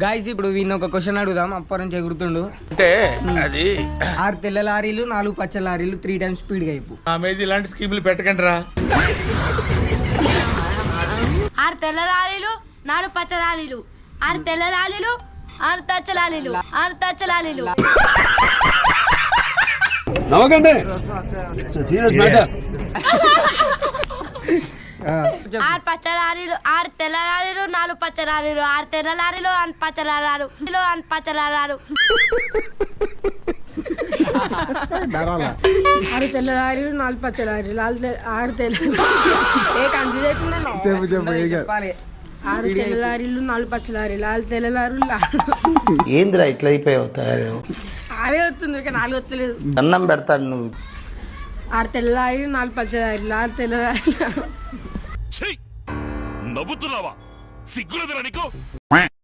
Guys ఇప్పుడు వీడిని ఒక క్వశ్చన్ అడుగుదాం. అప్పటి నుంచి ఎగురుతుండు. అంటే అది 6 తెల్ల లారీలు 4 పచ్చ లారీలు 3 టైమ్స్ స్పీడ్ గా అయిపో. మీద ఇలాంటి స్కీములు పెట్టకండి రా. 6 తెల్ల లారీలు 4 పచ్చ లారీలు 6 తెల్ల లారీలు 6 పచ్చ లారీలు 6 పచ్చ లారీలు. నవ్వకండి, సీరియస్ మ్యాటర్. 6 పచ్చ లారీలు 6 తెల్ల లారీలు 4 పచ్చ లారీలు 6 తెల్ల లారీలు 6 పచ్చ లారీలు 6 పచ్చ లారీలు. 6 తెల్ల లారీలు 4 పచ్చ లారీలు 6 తెల్ల ఏ కన్ఫ్యూజ్ అయిపోయినా 6 తెల్ల లారీలు 4 పచ్చ లారీలు 6 తెల్ల లారీలు ఏందిరా ఇట్లా అయిపోయావు తయారు? 6 వస్తుంది, ఇక 4 వస్తలేదు. అన్నం పెడతాను నువ్వు. 6 తెల్ల లారీలు 4 పచ్చ లారీలు 6 తెల్ల లారీలు. నవ్వుతున్నావా? సిగ్గులేదురా నీకు?